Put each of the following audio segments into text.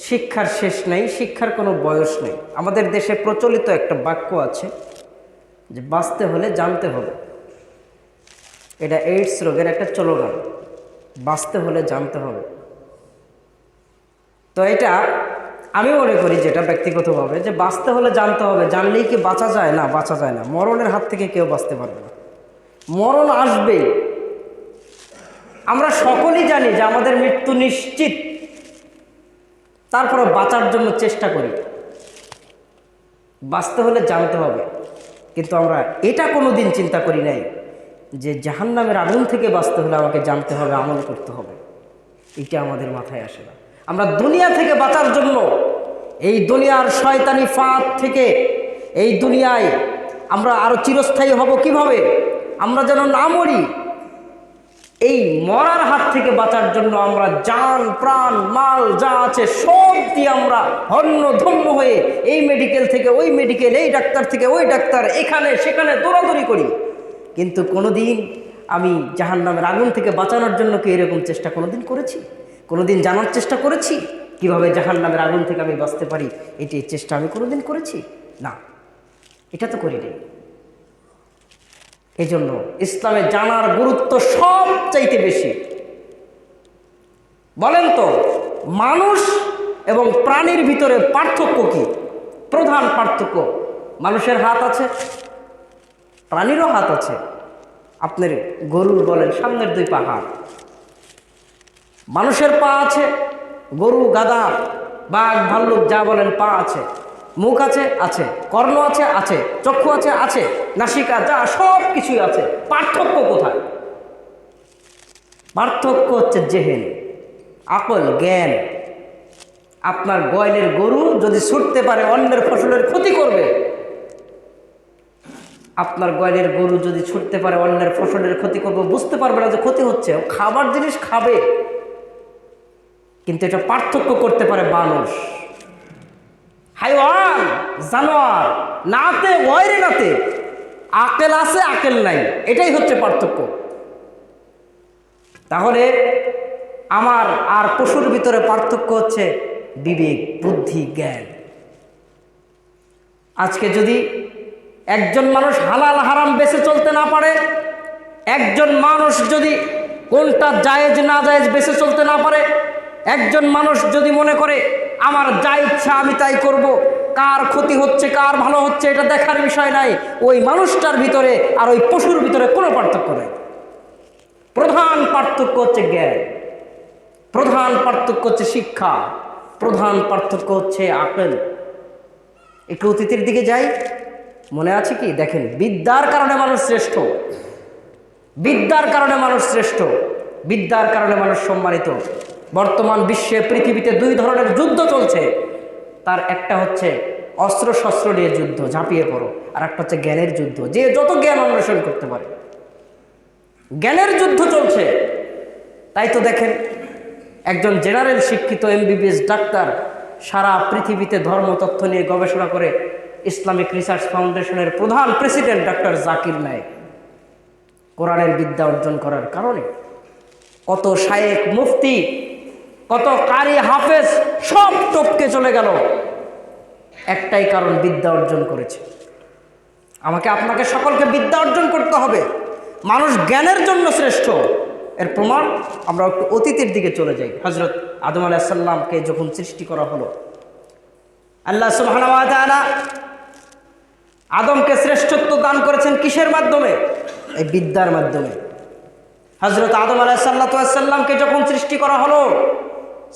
শিক্ষার শেষ নেই, শিক্ষার কোনো বয়স নেই। আমাদের দেশে প্রচলিত একটা বাক্য আছে যে বাঁচতে হলে জানতে হবে। এটা এইডস রোগের একটা স্লোগান, বাঁচতে হলে জানতে হবে। তো এটা আমি মনে করি যেটা ব্যক্তিগতভাবে, যে বাঁচতে হলে জানতে হবে। জানলেই কি বাঁচা যায়? না, বাঁচা যায় না। মরণের হাত থেকে কেউ বাঁচতে পারবে না, মরণ আসবেই। আমরা সকলেই জানি যে আমাদের মৃত্যু নিশ্চিত, তারপরে বাঁচার জন্য চেষ্টা করি। বাঁচতে হলে জানতে হবে, কিন্তু আমরা এটা কোনোদিন চিন্তা করি নাই যে জাহান্নামের আগুন থেকে বাঁচতে হলে আমাকে জানতে হবে, আমল করতে হবে। এটা আমাদের মাথায় আসে না। আমরা দুনিয়া থেকে বাঁচার জন্য, এই দুনিয়ার শয়তানি ফাঁদ থেকে, এই দুনিয়ায় আমরা আরো চিরস্থায়ী হব কিভাবে, আমরা যেন না মরি, এই মরার হাত থেকে বাঁচার জন্য আমরা জান প্রাণ মাল যা আছে সব দিয়ে আমরা হন্য ধন্য হয়ে এই মেডিকেল থেকে ওই মেডিকেল, এই ডাক্তার থেকে ওই ডাক্তার, এখানে সেখানে দৌড়াদৌড়ি করি। কিন্তু কোনোদিন আমি জাহান্নামের আগুন থেকে বাঁচানোর জন্য কি এরকম চেষ্টা কোনোদিন করেছি? কোনোদিন জানার চেষ্টা করেছি কিভাবে জাহান্নামের আগুন থেকে আমি বাঁচতে পারি? এটি চেষ্টা আমি কোনোদিন করেছি? না, এটা তো করিনি। এই জন্য ইসলামে জানার গুরুত্ব সব চাইতে বেশি। বলেন তো, মানুষ এবং প্রাণীর ভিতরে পার্থক্য কি? প্রধান পার্থক্য, মানুষের হাত আছে, প্রাণীরও হাত আছে। আপনার গরুর বলেন সামনের দুই পা হাত, মানুষের পা আছে, গরু গাধা বাঘ ভাল্লুক যা বলেন পা আছে, মুখ আছে, আছে কর্ণ আছে, আছে চক্ষু আছে, আছে নাসিকা, যা সব কিছুই আছে। পার্থক্য কোথায়? পার্থক্য হচ্ছে জেহেন, আকল, জ্ঞান। আপনার গোয়ালের গরু যদি ছুটতে পারে অন্যের ফসলের ক্ষতি করবে, আপনার গোয়ালের গরু যদি ছুটতে পারে অন্যের ফসলের ক্ষতি করবে, বুঝতে পারবে না যে ক্ষতি হচ্ছে, খাবার জিনিস খাবে। কিন্তু এটা পার্থক্য করতে পারে মানুষ, হাইওয়ান, জানোয়ার। নাতে ওয়াইরে নাতে, আকেল আছে আকেল নাই, এটাই হচ্ছে পার্থক্য। তাহলে আমার আর পশুর ভিতরে পার্থক্য হচ্ছে বিবেক, বুদ্ধি, জ্ঞান। আজকে যদি একজন মানুষ হালাল হারাম বেছে চলতে না পারে, একজন মানুষ যদি কোনটা জায়েজ না জায়েজ বেছে চলতে না পারে, একজন মানুষ যদি মনে করে আমার যা ইচ্ছা আমি তাই করব, কার ক্ষতি হচ্ছে কার ভালো হচ্ছে এটা দেখার বিষয় নাই, ওই মানুষটার ভিতরে আর ওই পশুর ভিতরে কোনো পার্থক্য নাই। প্রধান পার্থক্য হচ্ছে জ্ঞান, প্রধান পার্থক্য হচ্ছে শিক্ষা, প্রধান পার্থক্য হচ্ছে আকল। একটু অতীতের দিকে যাই, মনে আছে কি? দেখেন, বিদ্যার কারণে মানুষ শ্রেষ্ঠ, বিদ্যার কারণে মানুষ শ্রেষ্ঠ, বিদ্যার কারণে মানুষ সম্মানিত। বর্তমান বিশ্বে পৃথিবীতে দুই ধরনের যুদ্ধ চলছে। তার একটা হচ্ছে অস্ত্র শস্ত্র নিয়ে যুদ্ধ, ঝাঁপিয়ে পড়ো, আর একটা হচ্ছে জ্ঞানের যুদ্ধ, যে যত জ্ঞান অন্বেষণ করতে পারে। জ্ঞানের যুদ্ধ চলছে। তাই তো দেখেন, একজন জেনারেল শিক্ষিত এমবিবিএস ডাক্তার সারা পৃথিবীতে ধর্মতত্ত্ব নিয়ে গবেষণা করে ইসলামিক রিসার্চ ফাউন্ডেশনের প্রধান প্রেসিডেন্ট ডক্টর জাকির নায়েক। কোরআনের বিদ্যা অর্জন করার কারণে কত শায়েখ মুফতি, কত কারি হাফেজ সব টপকে চলে গেল, একটাই কারণ, বিদ্যা অর্জন করেছে। আমাকে আপনাকে সকলকে বিদ্যা অর্জন করতে হবে। মানুষ জ্ঞানের জন্য শ্রেষ্ঠ। এর প্রমাণ আমরা একটু অতীতের দিকে চলে যাই। হযরত আদম আলাইহিস সালামকে যখন সৃষ্টি করা হলো, আল্লাহ সুবহানাহু ওয়া তাআলা আদমকে শ্রেষ্ঠত্ব দান করেছেন কিসের মাধ্যমে? এই বিদ্যার মাধ্যমে। হযরত আদম আলাইহিস সালামকে যখন সৃষ্টি করা হলো,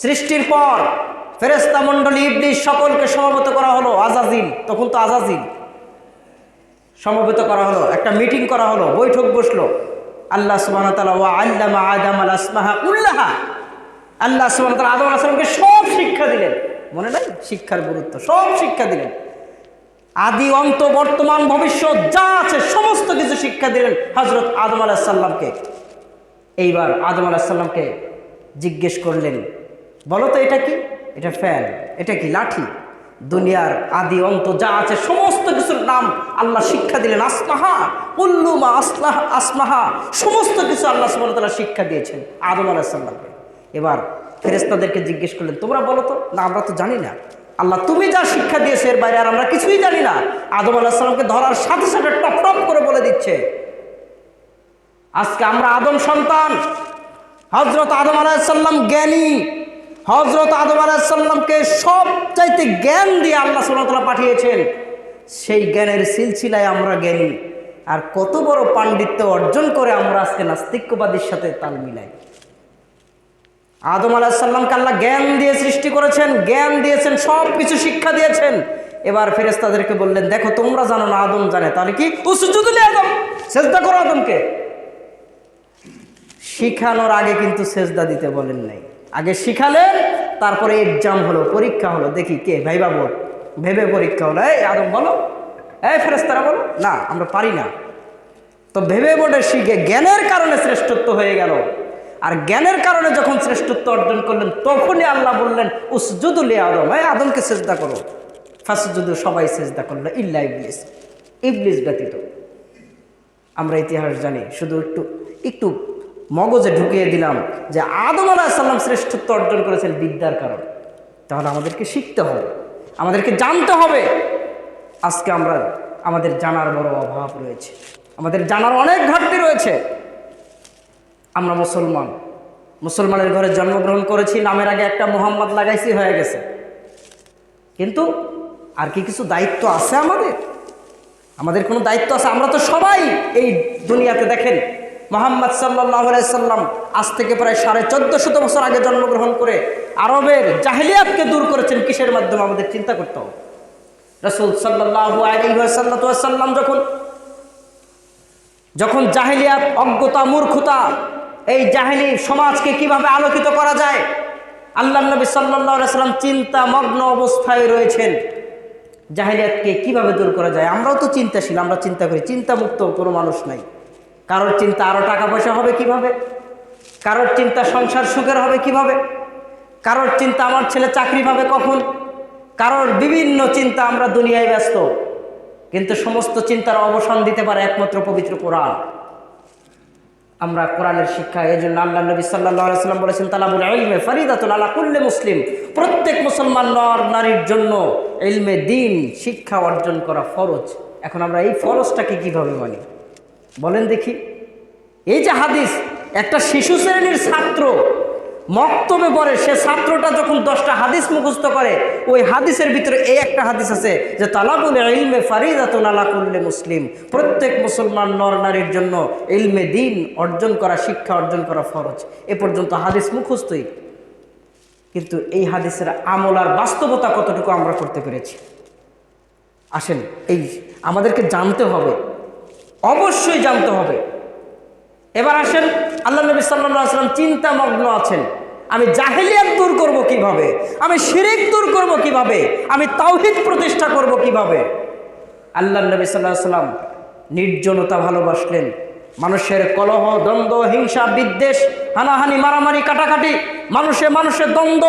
সৃষ্টির পর ফেরেশতা মণ্ডলী ইবলিস সকলকে সমবেত করা হলো। আজাজিল, তখন তো আজাজিল, সমবেত করা হলো, একটা মিটিং করা হলো, বৈঠক বসলো। আল্লাহ সুবহানাহু ওয়া তাআলা ওয়া আল্লামা আদম আল আসমাহা কুল্লাহা, আল্লাহ সুবহানাহু ওয়া তাআলা আদম আলাইহিস সালামকে সব শিক্ষা দিলেন। মনে নাই শিক্ষার গুরুত্ব? সব শিক্ষা দিলেন, আদি অন্ত বর্তমান ভবিষ্যৎ যা আছে সমস্ত কিছু শিক্ষা দিলেন হযরত আদম আলাইহিস সালামকে। এইবার আদম আলাইহিস সালামকে জিজ্ঞেস করলেন, বলো তো এটা কি? এটা ফ্যান, এটা কি লাঠি? দুনিয়ার আদি অন্ত যা আছে সমস্ত কিছুর নাম আল্লাহ শিক্ষা দিলেন। আসমাহা কুল্লু মা আসলাহ আসমাহা, সমস্ত কিছু আল্লাহ সুবহানাহু ওয়া তাআলা শিক্ষা দিয়েছেন আদম আলাইহিস সালামকে। এবার ফেরেশতাদেরকে জিজ্ঞেস করলেন, তোমরা বলো তো। না, আমরা তো জানি না। আল্লাহ, তুমি যা শিক্ষা দিয়েছো এর বাইরে আর আমরা কিছুই জানি না। আদম আলাইহিস সালামকে ধরার সাথে সাথে টপ টপ করে বলে দিচ্ছে, আজকে আমরা আদম সন্তান। হযরত আদম আলাইহিস সালাম জ্ঞানী। হযরত আদম আলাইহিস সালামকে সবচাইতে জ্ঞান দিয়ে আল্লাহ সুবহানাহু ওয়া তাআলা পাঠিয়েছেন। সেই জ্ঞানের সিলসিলায় আমরা জ্ঞানী। আর কত বড় পাণ্ডিত্য অর্জন করে আমরা আজকে নাস্তিক্যবাদীর সাথে তাল মিলাই। আদম আলাইহিস সালামকে আল্লাহ জ্ঞান দিয়ে সৃষ্টি করেছেন, জ্ঞান দিয়েছেন, সব কিছু শিক্ষা দিয়েছেন। এবার ফেরেশতাদেরকে বললেন, দেখো তোমরা জানো না, আদম জানে, তাহলে কি উসজুদু লি আদম, সিজদা করো আদমকে। শিখানোর আগে কিন্তু সেজদা দিতে বলেন নাই, আগে শিখালেন, তারপরে এক্সাম হলো, পরীক্ষা হলো, দেখি কে ভাইবা বোর্ড ভেবে পরীক্ষা হলো, এই আদম বলো, এই ফেরেশতারা বলো, না আমরা পারি না। তো ভেবে বোর্ডে শিখে জ্ঞানের কারণে শ্রেষ্ঠত্ব হয়ে গেল। আর জ্ঞানের কারণে যখন শ্রেষ্ঠত্ব অর্জন করলেন, তখনই আল্লাহ বললেন উসজুদু লি আদম, এই আদমকে সেজদা করো। ফাসজুদু, সবাই সেজদা করলো, ইল্লা ইবলিস, ইবলিস ব্যতীত। আমরা ইতিহাস জানি, শুধু একটু একটু মগজে ঢুকিয়ে দিলাম যে আদম আলাইহিস সালাম শ্রেষ্ঠত্ব অর্জন করেছেন বিদ্যার কারণে। তাহলে আমাদেরকে শিখতে হবে, আমাদেরকে জানতে হবে। আজকে আমাদের জানার বড় অভাব রয়েছে, আমাদের জানার অনেক ঘাটতি রয়েছে। আমরা মুসলমানের ঘরে জন্মগ্রহণ করেছি, নামের আগে একটা মুহাম্মদ লাগাইছি, হয়ে গেছে। কিন্তু আর কি কিছু দায়িত্ব আছে আমাদের কোনো দায়িত্ব আছে? আমরা তো সবাই এই দুনিয়াতে, দেখেন মুহাম্মদ সাল্লাল্লাহু আলাইহি সাল্লাম আজ থেকে প্রায় 1450 বছর আগে জন্মগ্রহণ করে আরবের জাহেলিয়াতকে দূর করেছেন। কিসের মাধ্যমে? আমাদের চিন্তা করতে হবে। রাসূল সাল্লাল্লাহু আলাইহি ওয়াসাল্লাম যখন জাহেলিয়াত, অজ্ঞতা, মূর্খতা, এই জাহেলি সমাজকে কিভাবে আলোকিত করা যায়, আল্লাহর নবী সাল্লাল্লাহু আলাইহি সাল্লাম চিন্তা মগ্ন অবস্থায় রয়েছেন। জাহেলিয়াতকে কিভাবে দূর করা যায়? আমরাও তো চিন্তাশীল, আমরা চিন্তা করি। চিন্তামুক্ত কোনো মানুষ নাই। কারোর চিন্তা আরো টাকা পয়সা হবে কিভাবে, কারোর চিন্তা সংসার সুখের হবে কিভাবে, কারোর চিন্তা আমার ছেলে চাকরি পাবে কখন, কারোর বিভিন্ন চিন্তা। আমরা দুনিয়ায় ব্যস্ত, কিন্তু সমস্ত চিন্তার অবসান দিতে পারে একমাত্র পবিত্র কোরআন। আমরা কোরআনের শিক্ষা, এই জন্য আল্লাহ নবী সাল্লাল্লাহু আলাইহি ওয়াসাল্লাম বলেছেন, তালাবুল ইলমি ফারিদাতুন আলা কুল্লি মুসলিম, প্রত্যেক মুসলমান নর নারীর জন্য ইলমে দ্বীন, শিক্ষা অর্জন করা ফরজ। এখন আমরা এই ফরজটাকে কিভাবে মানি বলেন দেখি? এই যে হাদিস, একটা শিশু শ্রেণীর ছাত্র মক্তবে পড়ে, সে ছাত্রটা যখন 10টা হাদিস মুখস্থ করে, ওই হাদিসের ভিতরে এই একটা হাদিস আছে যে তালাবুল ইলমি ফারিদাতুন আলা কুল্লি মুসলিম, প্রত্যেক মুসলমান নর নারীর জন্য ইলমে দ্বীন অর্জন করা, শিক্ষা অর্জন করা ফরজ। এ পর্যন্ত হাদিস মুখস্থই, কিন্তু এই হাদিসের আমল আর বাস্তবতা কতটুকু আমরা করতে পেরেছি? আসেন, এই আমাদেরকে জানতে হবে, অবশ্যই জানতে হবে। এবার আসেন, আল্লাহ নবী সাল্লাল্লাহু আলাইহি ওয়াসাল্লাম চিন্তামগ্ন আছেন, আমি জাহেলিয়াত দূর করব কিভাবে, আমি শিরক দূর করব কিভাবে, আমি তাওহীদ প্রতিষ্ঠা করব কিভাবে। আল্লাহ নবী সাল্লাল্লাহু আলাইহি ওয়াসাল্লাম নির্জনতা ভালোবাসলেন। মানুষের কলহ, দ্বন্দ্ব, হিংসা, বিদ্বেষ, হানাহানি, মারামারি, কাটাকাটি, মানুষে দ্বন্দ্ব,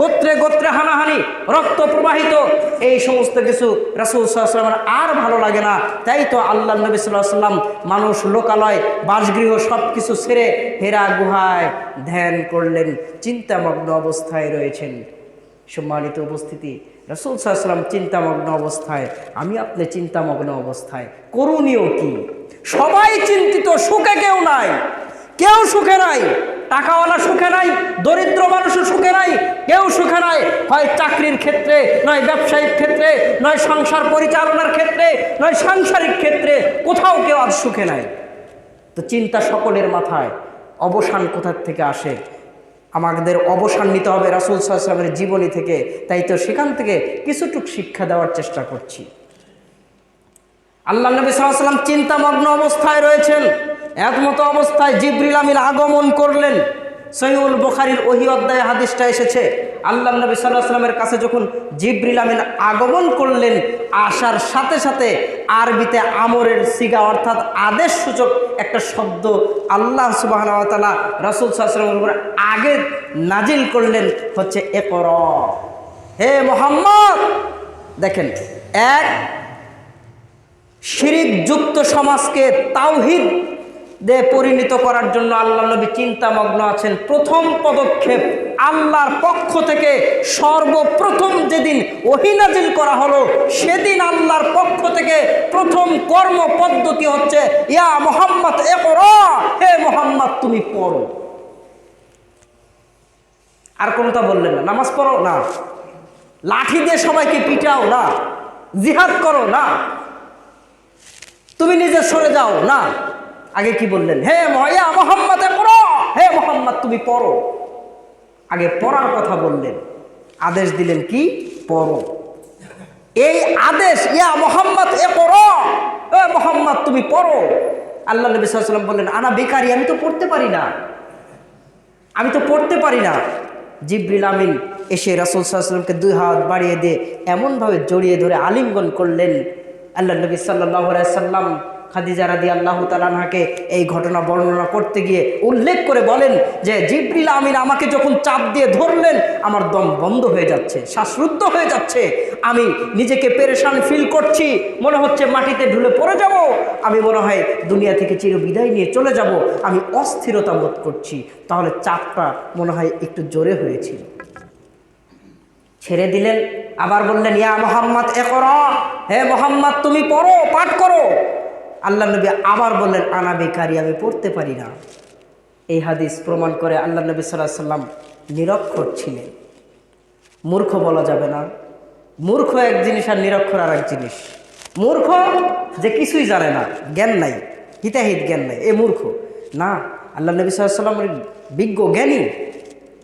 গোত্রে গোত্রে হানাহানি, রক্ত প্রবাহিত, এই সমস্ত কিছু রাসূল সাল্লাল্লাহু আলাইহি ওয়াসাল্লামের আর ভালো লাগে না। তাই তো আল্লাহ নবী সাল্লাল্লাহু আলাইহি ওয়াসাল্লাম মানুষ, লোকালয়, বাসগৃহ সব কিছু ছেড়ে হেরা গুহায় ধ্যান করলেন, চিন্তামগ্ন অবস্থায় রয়েছেন। সম্মানিত উপস্থিতি, রাসূল সাল্লাল্লাহু আলাইহি ওয়াসাল্লাম চিন্তামগ্ন অবস্থায়, আমি আপনি চিন্তামগ্ন অবস্থায়, করণীয় কি? সবাই চিন্তিত, সুখে কেউ নাই, কেউ সুখে নাই। টাকাওয়ালা সুখে নাই, দরিদ্র মানুষও সুখে নাই, কেউ সুখে নাই। হয় চাকরির ক্ষেত্রে, নয় ব্যবসায়িক ক্ষেত্রে, নয় সংসার পরিচালনার ক্ষেত্রে, নয় সাংসারিক ক্ষেত্রে, কোথাও কেউ আজ সুখে নাই। তো চিন্তা সকলের মাথায়। অবসান কোথা থেকে আসে? আমাদের অবসান নিতে হবে রাসূল সাল্লাল্লাহু আলাইহি ওয়াসাল্লামের জীবনী থেকে। তাই তো সেখান থেকে কিছুটুক শিক্ষা দেওয়ার চেষ্টা করছি। আল্লাহ নবী সাল্লাল্লাহু আলাইহি ওয়াসাল্লাম চিন্তামগ্ন অবস্থায় রয়েছেন। একমতো অবস্থায় জিবরিল আমিন আগমন করলেন। সহিহুল বুখারীর ওহী অধ্যায়ে হাদিসটা এসেছে, আল্লাহ নবী সাল্লাল্লাহু আলাইহি ওয়াসাল্লামের কাছে যখন জিবরিল আমিন আগমন করলেন, আসার সাথে সাথে আরবিতে আমরের সিগা, অর্থাৎ আদেশ সূচক একটা শব্দ আল্লাহ সুবহানাহু ওয়া তাআলা রাসূল সাল্লাল্লাহু আলাইহি ওয়াসাল্লামের উপর আগে নাজিল করলেন, হচ্ছে ইকরা, হে মুহাম্মদ। দেখেন, এক শিরিক যুক্ত সমাজকে তাওহীদ পরিণত করার জন্য আল্লাহ নবী চিন্তামগ্ন আছেন। প্রথম পদক্ষেপ আল্লাহর পক্ষ থেকে সর্বপ্রথম যেদিন ওহী নাজিল করা হলো, সেদিন আল্লাহর পক্ষ থেকে প্রথম কর্ম পদ্ধতি হচ্ছে ইয়া মুহাম্মদ ইকরা, হে মুহাম্মদ তুমি পড়ো। আর কোনটা বললেন না, নামাজ পড়ো না, লাঠি দিয়ে সবাইকে পিটাও না, জিহাদ করো না, তুমি নিজে সরে যাও না। আগে কি বললেন? হে ইয়া মুহাম্মদ ইকরা, হে মুহাম্মদ তুমি পড়ো। আগে পড়ার কথা বললেন, আদেশ দিলেন কি? পড়ো। এই আদেশ ইয়া মুহাম্মদ ইকরা, হে মুহাম্মদ তুমি পড়ো। আল্লাহ নবী সাল্লাল্লাহু আলাইহি ওয়াসাল্লাম বললেন আনা বেকারি, আমি তো পড়তে পারি না, আমি তো পড়তে পারি না। জিবরিল আমিন এসে রাসূল সাল্লাল্লাহু আলাইহি ওয়াসাল্লামকে দুই হাত বাড়িয়ে দিয়ে এমনভাবে জড়িয়ে ধরে আলিঙ্গন করলেন। আল্লাহ নবী সাল্লাল্লাহু আলাইহি ওয়াসাল্লাম খাদিজা রাদিয়াল্লাহু তাআলা আনহাকে এই ঘটনা বর্ণনা করতে গিয়ে উল্লেখ করে বলেন যে জিবরিল আমিন আমাকে যখন চাপ দিয়ে ধরলেন, আমার দম বন্ধ হয়ে যাচ্ছে, শ্বাসরুদ্ধ হয়ে যাচ্ছে, আমি নিজেকে পেরেশান ফিল করছি, মনে হচ্ছে মাটিতে ঢুলে পড়ে যাব, আমি মনে হয় দুনিয়া থেকে চিরবিদায় নিয়ে চলে যাব, আমি অস্থিরতা বোধ করছি। তাহলে চাপটা মনে হয় একটু জোরে হয়েছিল। ছেড়ে দিলেন, আবার বললেন ইয়া মুহাম্মদ ইকরা, হে মুহাম্মদ তুমি পড়ো, পাঠ করো। আল্লাহ নবী আবার বললেন আনা বেকারি, আমি পড়তে পারি না। এই হাদিস প্রমাণ করে আল্লাহ নবী সাল্লাল্লাহু আলাইহি ওয়াসাল্লাম নিরক্ষর ছিলেন। মূর্খ বলা যাবে না, মূর্খ এক জিনিস আর নিরক্ষর আর এক জিনিস। মূর্খ যে কিছুই জানে না, জ্ঞান নাই, হিতাহিত জ্ঞান নাই, এ মূর্খ না। আল্লাহ নবী সাল্লাল্লাহু আলাইহি ওয়াসাল্লাম বিজ্ঞ জ্ঞানী,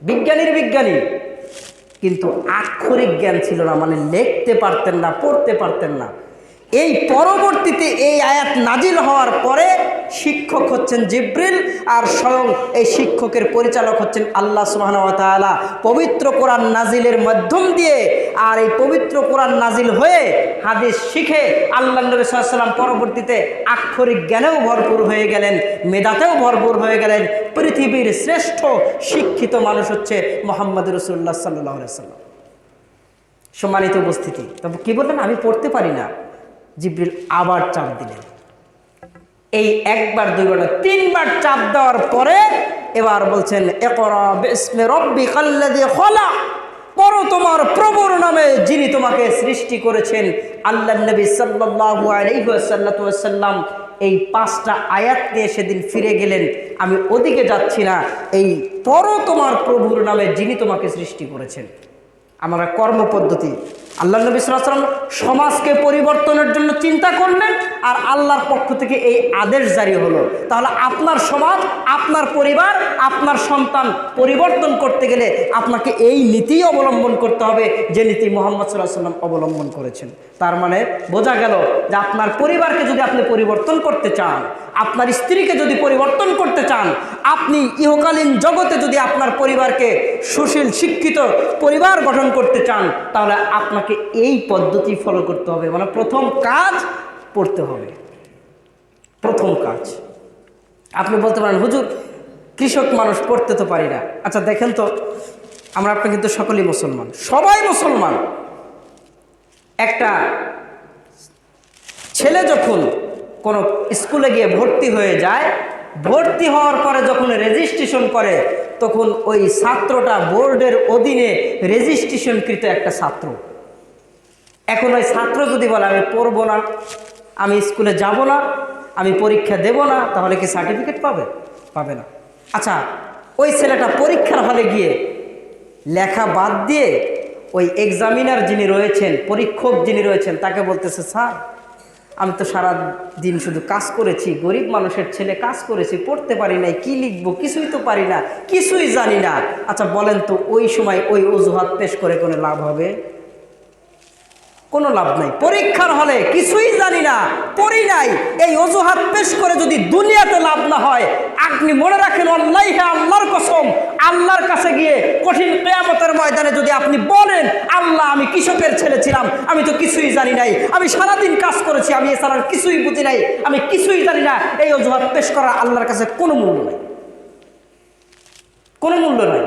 বিজ্ঞানীর বিজ্ঞানী, কিন্তু আক্ষরিক জ্ঞান ছিল না, মানে লিখতে পারতেন না, পড়তে পারতেন না। এই পরবর্তীতে এই আয়াত নাজিল হওয়ার পরে শিক্ষক হচ্ছেন জিবরিল, আর স্বয়ং এই শিক্ষকের পরিচালক হচ্ছেন আল্লাহ সুবহানাহু ওয়া তাআলা। পবিত্র কোরআন নাজিলের মাধ্যম দিয়ে, আর এই পবিত্র কোরআন নাজিল হয়ে হাদিস শিখে আল্লাহ নবী সাল্লাল্লাহু আলাইহি ওয়াসাল্লাম পরবর্তীতে আক্ষরিক জ্ঞানেও ভরপুর হয়ে গেলেন, মেধাতেও ভরপুর হয়ে গেলেন। পৃথিবীর শ্রেষ্ঠ শিক্ষিত মানুষ হচ্ছে মুহাম্মদ রাসূলুল্লাহ সাল্লাল্লাহু আলাইহি ওয়াসাল্লাম। সম্মানিত উপস্থিতি, তবে কি বললেন? আমি পড়তে পারি না। জিবরিল আবার চাপ দিলেন। এই একবার, দুইবার, তিনবার চাপ দেওয়ার পরে এবার বলছেন ইকরা বিসমি রাব্বিকাল্লাযী খলাক, পড়ো তোমার প্রভুর নামে যিনি তোমাকে সৃষ্টি করেছেন। আল্লাহর নবী সাল্লাল্লাহু আলাইহি ওয়াসাল্লাম এই 5টা আয়াত নিয়ে সেদিন ফিরে গেলেন। আমি ওদিকে যাচ্ছি না, এই পড়ো তোমার প্রভুর নামে যিনি তোমাকে সৃষ্টি করেছেন। আমরা কর্মপদ্ধতি, আল্লাহ নবী সাল্লাল্লাহু আলাইহি ওয়াসাল্লাম সমাজকে পরিবর্তনের জন্য চিন্তা করলেন, আর আল্লাহর পক্ষ থেকে এই আদেশ জারি হলো। তাহলে আপনার সমাজ, আপনার পরিবার, আপনার সন্তান পরিবর্তন করতে গেলে আপনাকে এই নীতি অবলম্বন করতে হবে যে নীতি মুহাম্মদ সাল্লাল্লাহু আলাইহি ওয়াসাল্লাম অবলম্বন করেছেন। তার মানে বোঝা গেল যে আপনার পরিবারকে যদি আপনি পরিবর্তন করতে চান, আপনার স্ত্রীকে যদি পরিবর্তন করতে চান, আপনি ইহকালীন জগতে যদি আপনার পরিবারকে সুশীল শিক্ষিত পরিবার গঠন করতে চান, তাহলে আপনাকে এই পদ্ধতি ফলো করতে হবে। মানে প্রথম কাজ পড়তে হবে, প্রথম কাজ। আপনি বলতে পারেন হুজুর কৃষক মানুষ, পড়তে তো পারি না। আচ্ছা দেখেন তো, আমরা আপনি কিন্তু সকলেই মুসলমান, সবাই মুসলমান। একটা ছেলে যখন কোনো স্কুলে গিয়ে ভর্তি হয়ে যায়, ভর্তি হওয়ার পরে যখন রেজিস্ট্রেশন করে, তখন ওই ছাত্রটা বোর্ডের অধীনে রেজিস্ট্রেশনকৃত একটা ছাত্র। এখন ওই ছাত্র যদি বলে আমি পড়বো না, আমি স্কুলে যাব না, আমি পরীক্ষা দেব না, তাহলে কি সার্টিফিকেট পাবে? পাবে না। আচ্ছা, ওই ছেলেটা পরীক্ষার হলে গিয়ে লেখা বাদ দিয়ে ওই এক্সামিনার যিনি রয়েছেন, পরীক্ষক যিনি রয়েছেন, তাকে বলতেছে স্যার আমি তো সারা দিন শুধু কাজ করেছি, গরিব মানুষের ছেলে, কাজ করেছি, পড়তে পারি নাই, কি লিখবো কিছুই তো পারি না, কিছুই জানি না। আচ্ছা বলেন তো, ওই সময় ওই অজুহাত পেশ করে কোনো লাভ হবে? কোনো লাভ নাই। পরীক্ষার হলে কিছুই জানি না, পড়ি নাই, এই অজুহাত পেশ করে যদি দুনিয়াতে লাভ না হয়, আপনি মনে রাখেন আল্লাহ, আল্লাহর কসম, আল্লাহর কাছে গিয়ে কঠিন কিয়ামতের ময়দানে যদি আপনি বলেন আল্লাহ আমি কৃষকের ছেলে ছিলাম, আমি তো কিছুই জানি নাই, আমি সারাদিন কাজ করেছি, আমি এছাড়া কিছুই বুঝি নাই, আমি কিছুই জানি না, এই অজুহাত পেশ করা আল্লাহর কাছে কোনো মূল্য নাই, কোনো মূল্য নাই।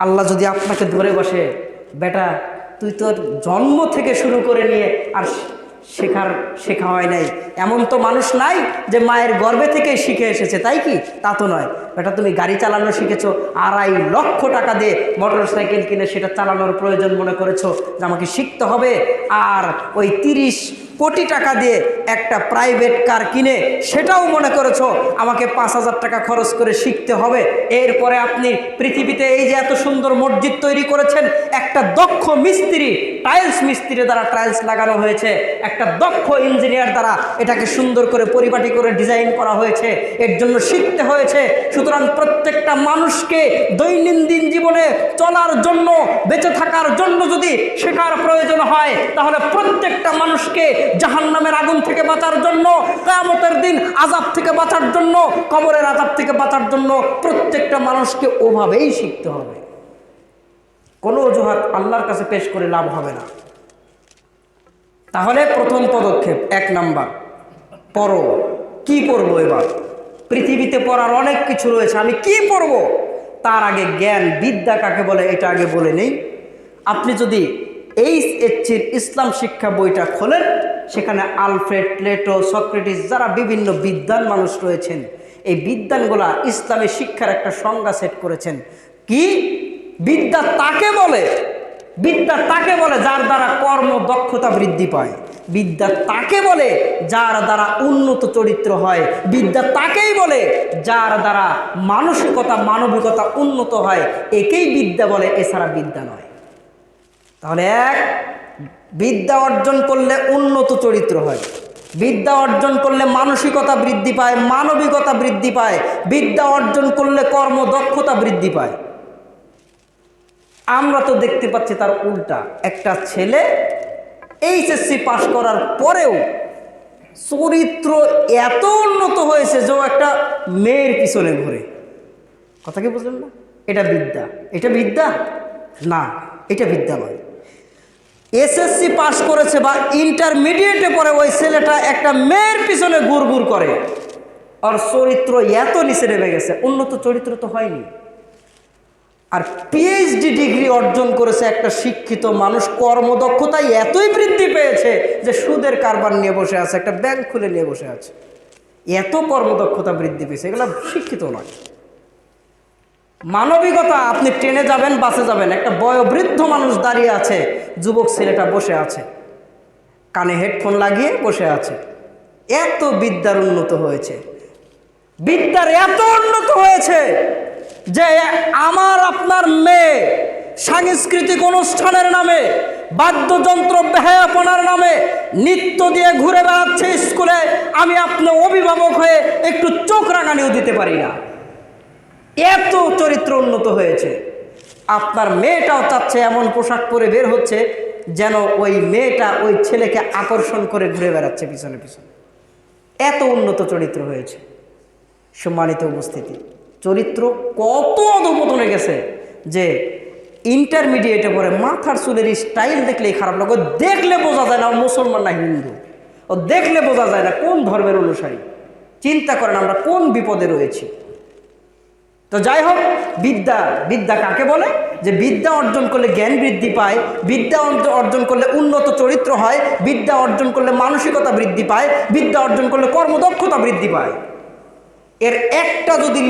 আল্লাহ যদি আপনাকে ধরে বসে, বেটা তুই তোর জন্ম থেকে শুরু করে নিয়ে আর শেখা হয় নাই। এমন তো মানুষ নাই যে মায়ের গর্ভে থেকে শিখে এসেছে, তাই কি? তা তো নয়। বেটা তুমি গাড়ি চালানো শিখেছো, 2.5 লক্ষ টাকা দিয়ে মোটর সাইকেল কিনে সেটা চালানোর প্রয়োজন মনে করেছো যে আমাকে শিখতে হবে, আর ওই 30 কোটি টাকা দিয়ে একটা প্রাইভেট কার কিনে সেটাও মনে করেছো আমাকে 5,000 টাকা খরচ করে শিখতে হবে। এরপরে আপনি পৃথিবীতে এই যে এত সুন্দর মসজিদ তৈরি করেছেন, একটা দক্ষ মিস্ত্রি, টাইলস মিস্ত্রি দ্বারা টাইলস লাগানো হয়েছে, একটা দক্ষ ইঞ্জিনিয়ার দ্বারা এটাকে সুন্দর করে পরিপাটি করে ডিজাইন করা হয়েছে, এর জন্য শিখতে হয়েছে। সুতরাং প্রত্যেকটা মানুষকে দৈনন্দিন জীবনে চলার জন্য, বেঁচে থাকার জন্য যদি শেখার প্রয়োজন হয়, তাহলে প্রত্যেকটা মানুষকে জাহান্নামের আগুন থেকে বাঁচার জন্য, কিয়ামতের দিন আযাব থেকে বাঁচার জন্য, কবরের আযাব থেকে বাঁচার জন্য প্রত্যেকটা মানুষকে ওভাবেই শিখতে হবে। কোনো অজুহাত আল্লাহর কাছে পেশ করে লাভ হবে না। তাহলে প্রথম পদক্ষেপ 1 নাম্বার, পড়ো। কি পড়বো? এবার পৃথিবীতে পড়ার অনেক কিছু রয়েছে, আমি কি পড়বো? তার আগে জ্ঞান, বিদ্যা কাকে বলে এটা আগে বলে নেই। আপনি যদি এইচএসসির ইসলাম শিক্ষা বইটা খোলেন, সেখানে আলফ্রেড, প্লেটো, সক্রেটিস, যারা বিভিন্ন বিদ্বান মানুষ রয়েছেন, এই বিদ্বানগুলা ইসলামী শিক্ষার একটা সংজ্ঞা সেট করেছেন। কি বিদ্যা তাকে বলে? বিদ্যা তাকে বলে যার দ্বারা কর্মদক্ষতা বৃদ্ধি পায়। বিদ্যা তাকে বলে যার দ্বারা উন্নত চরিত্র হয়। বিদ্যা তাকেই বলে যার দ্বারা মানসিকতা, মানবিকতা উন্নত হয়। একেই বিদ্যা বলে, এছাড়া বিদ্যা নয়। তাহলে বিদ্যা অর্জন করলে উন্নত চরিত্র হয়, বিদ্যা অর্জন করলে মানসিকতা বৃদ্ধি পায়, মানবিকতা বৃদ্ধি পায়, বিদ্যা অর্জন করলে কর্মদক্ষতা বৃদ্ধি পায়। আমরা তো দেখতে পাচ্ছি তার উল্টা। একটা ছেলে এইচএসসি পাশ করার পরেও চরিত্র এত উন্নত হয়েছে যে একটা মেয়ের পিছনে ঘুরে। কথা কি বুঝলেন না? এটা বিদ্যা? এটা বিদ্যা না, এটা বিদ্যা নয়। এসএসসি পাস করেছে বা ইন্টারমিডিয়েটে পড়ে ওই ছেলেটা একটা মেয়ের পিছনে ঘুরঘুর করে, আর চরিত্র এত নিচে নেমে গেছে, উন্নত চরিত্র তো হয়নি। আর পিএইচডি ডিগ্রি অর্জন করেছে একটা শিক্ষিত মানুষ, কর্মদক্ষতায় এতই বৃদ্ধি পেয়েছে যে সুদের কারবার নিয়ে বসে আছে, একটা ব্যাংক খুলে নিয়ে বসে আছে। এত কর্মদক্ষতা বৃদ্ধি পেয়েছে, এগুলো শিক্ষিত নয়। মানবিকতা, আপনি ট্রেনে যাবেন, বাসে যাবেন, একটা বয়োবৃদ্ধ মানুষ দাঁড়িয়ে আছে, যুবক ছেলেটা বসে আছে, কানে হেডফোন লাগিয়ে বসে আছে। এত বিদ্যার উন্নত হয়েছে, বিদ্যার এত উন্নত হয়েছে যে আমার আপনার মেয়ে সাংস্কৃতিক অনুষ্ঠানের নামে, বাদ্যযন্ত্র বেহায়াপনার নামে নৃত্য দিয়ে ঘুরে বেড়াচ্ছে স্কুলে। আমি আপনার অভিভাবক হয়ে একটু চোখ রাঙানিও দিতে পারি না, এত চরিত্র উন্নত হয়েছে। আপনার মেয়েটাও চাচ্ছে এমন পোশাক পরে বের হচ্ছে যেন ওই মেয়েটা ওই ছেলেকে আকর্ষণ করে ঘুরে বেড়াচ্ছে পিছনে পিছনে। এত উন্নত চরিত্র হয়েছে। সম্মানিত উপস্থিতি, চরিত্র কত অধঃপতনে গেছে যে ইন্টারমিডিয়েটে পড়ে মাথার চুলের স্টাইল দেখলেই খারাপ লাগে। দেখলে বোঝা যায় না ও মুসলমান না হিন্দু, ও দেখলে বোঝা যায় না কোন ধর্মের অনুসারী। চিন্তা করেন আমরা কোন বিপদে রয়েছি। তো যাই হোক, বিদ্যা, বিদ্যা কাকে বলে? যে বিদ্যা অর্জন করলে জ্ঞান বৃদ্ধি পায়, বিদ্যা অর্জন করলে উন্নত চরিত্র হয়, বিদ্যা অর্জন করলে মানসিকতা বৃদ্ধি পায়, বিদ্যা অর্জন করলে কর্মদক্ষতা বৃদ্ধি পায়। এর একটা যদি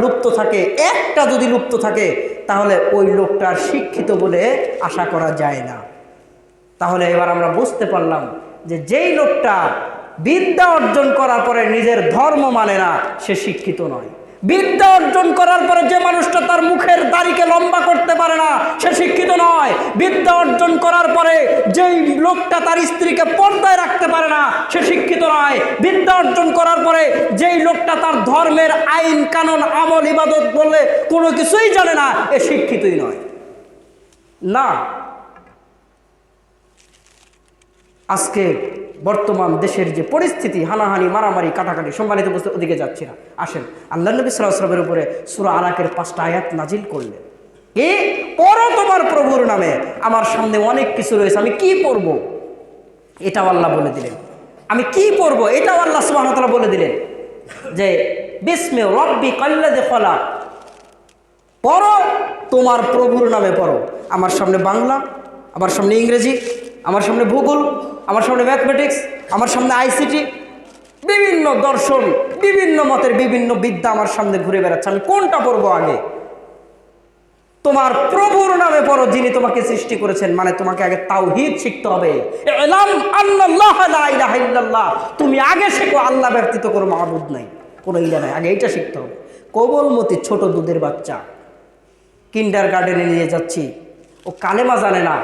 লুপ্ত থাকে, একটা যদি লুপ্ত থাকে, তাহলে ওই লোকটার শিক্ষিত বলে আশা করা যায় না। তাহলে এবার আমরা বুঝতে পারলাম যে যেই লোকটা বিদ্যা অর্জন করার পরে নিজের ধর্ম মানে না, সে শিক্ষিত নয়। বিদ্যা অর্জন করার পরে যে মানুষটা তার মুখের দাড়িকে লম্বা করতে পারে না, সে শিক্ষিত নয়। বিদ্যা অর্জন করার পরে যেই লোকটা তার স্ত্রীকে পর্দায় রাখতে পারে না, সে শিক্ষিত নয়। বিদ্যা অর্জন করার পরে যেই লোকটা তার ধর্মের আইন কানুন আমল ইবাদত বলে কোনো কিছুই জানে না, এ শিক্ষিতই নয়। না, আজকে বর্তমান দেশের যে পরিস্থিতি, হানাহানি, মারামারি, কাটাকাটি, সম্মানিত বস্তু ওদিকে যাচ্ছি না। আসেন, আল্লাহ নবী সাল্লাল্লাহু আলাইহি ওয়াসাল্লামের উপরে সূরা আলাকের 5টা আয়াত নাজিল করলেন। কি পড়ো তোমার প্রভুর নামে, আমার সামনে অনেক কিছু রয়েছে, আমি কি পড়ব এটাও আল্লাহ বলে দিলেন। আমি কি পড়ব এটাও আল্লাহ সুবহানাহু ওয়া তাআলা বলে দিলেন যে বিসমি রাব্বিকাল্লাযী খলাক, পড়ো তোমার প্রভুর নামে পড়ো। আমার সামনে বাংলা, আমার সামনে ইংরেজি, আমার সামনে ভূগোল, আমার সামনে ম্যাথমেটিক্স, আমার সামনে আইসিটি, বিভিন্ন দর্শন, বিভিন্ন মতের বিভিন্ন বিদ্যা আমার সামনে ঘুরে বেড়াচ্ছে। আমি কোনটা পড়বো আগে? তোমার প্রভুর নামে পড়ো, যিনি তোমাকে সৃষ্টি করেছেন। মানে তোমাকে আগে তাওহীদ শিখতে হবে। ইলাম আন্নাল্লাহ লা ইলাহা ইল্লাল্লাহ, তুমি আগে শেখো আল্লাহ ব্যতীত কোনো মাবুদ নাই, কোনো ইলা নাই, আগে এইটা শিখতে হবে। কোমলমতি ছোট দুধের বাচ্চা কিন্ডার গার্ডেনে নিয়ে যাচ্ছি, ও কালেমা জানে না,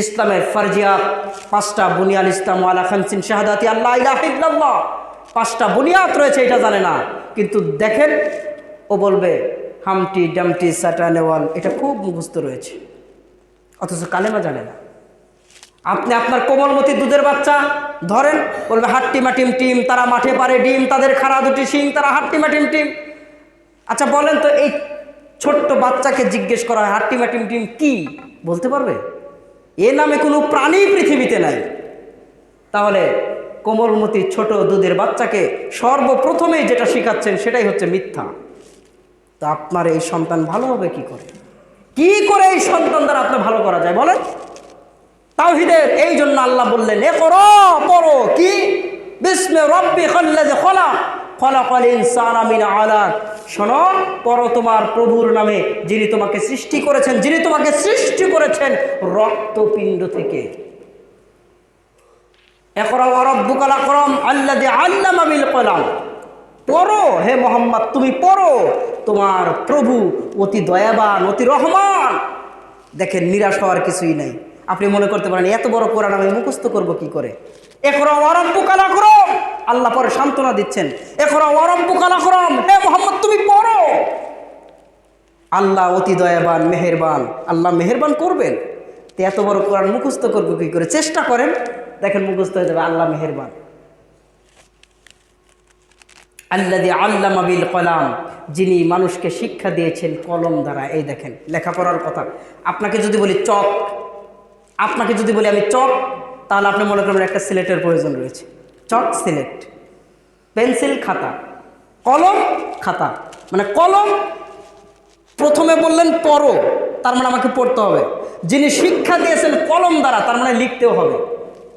ইসলামের ফারজিয়াত 5টা বুনিয়াল ইসলাম আলা খামসিন শাহাদাতি আল্লাহ ইলাহা ইল্লাল্লাহ, 5টা বুনিয়াদ রয়েছে, এটা জানে না। কিন্তু দেখেন, ও বলবে হামটি ডামটি সাটানেওয়াল, এটা খুব মুখস্থ রয়েছে, অথচ কালেমা জানে না। আপনি আপনার কোমলমতি দুধের বাচ্চা ধরেন, বলবে হাট্টিমা টিম টিম, তারা মাঠে পারে ডিম, তাদের খাড়া দুটি শিং, তারা হাট্টিমা টিম টিম। আচ্ছা বলেন তো, এই ছোট্ট বাচ্চাকে জিজ্ঞেস করা হয় হাট্টিমা টিম টিম কি, বলতে পারবে? এ নামে কোনো প্রাণী পৃথিবীতে নাই। তাহলে কোমলমতি ছোট দুধের বাচ্চাকে সর্বপ্রথমেই যেটা শিখাচ্ছেন সেটাই হচ্ছে মিথ্যা। তো আপনার এই সন্তান ভালো হবে কি করে? কি করে এই সন্তান দ্বারা আপনার ভালো করা যায় বলেন? তাওহীদের এই জন্য আল্লাহ বললেন ইকরা, পড়ো। কি? বিসমি রাব্বিকাল্লাযী খলাক, খলাকাল ইনসানা মিন আলাক। শোনো, পড়ো তোমার প্রভুর নামে, যিনি তোমাকে সৃষ্টি করেছেন, যিনি তোমাকে সৃষ্টি করেছেন রক্তপিণ্ড থেকে। ইকরা ওয়া রাব্বুকাল আকরাম আল্লাযী আল্লামা বিল কলাম। পড়ো হে মোহাম্মদ, তুমি পড়ো, তোমার প্রভু অতি দয়াবান, অতি রহমান। দেখেন, নিরাশ হওয়ার কিছুই নাই। আপনি মনে করতে পারেন এত বড় কোরআন আমি মুখস্থ করব কি করে? ইকরা ওয়া রাব্বুকাল আকরাম, আল্লাহ পরে সান্ত্বনা দিচ্ছেন, ইকরা ওয়া রাব্বুকাল আকরাম, হে মোহাম্মদ তুমি পড়ো। আল্লাহ অতি দয়াবান, মেহেরবান, আল্লাহ মেহেরবান করবেন। তো এত বড় কোরআন মুখস্থ করবো কি করে? চেষ্টা করেন, দেখেন মুখস্থ হয়ে যাবে। আল্লাহ মেহেরবান। আল্লাযী আল্লামা বিল কলাম, যিনি মানুষকে শিক্ষা দিয়েছেন কলম দ্বারা। এই দেখেন লেখাপড়ার কথা। আপনাকে যদি বলি চক, আপনাকে যদি বলি আমি চক, তাহলে আপনি মনে করবেন একটা সিলেটের প্রয়োজন রয়েছে। চক সিলেট, পেন্সিল খাতা, কলম খাতা। মানে কলম প্রথমে বললেন পড়ো, তার মানে আমাকে পড়তে হবে। যিনি শিক্ষা দিয়েছেন কলম দ্বারা, তার মানে লিখতেও হবে।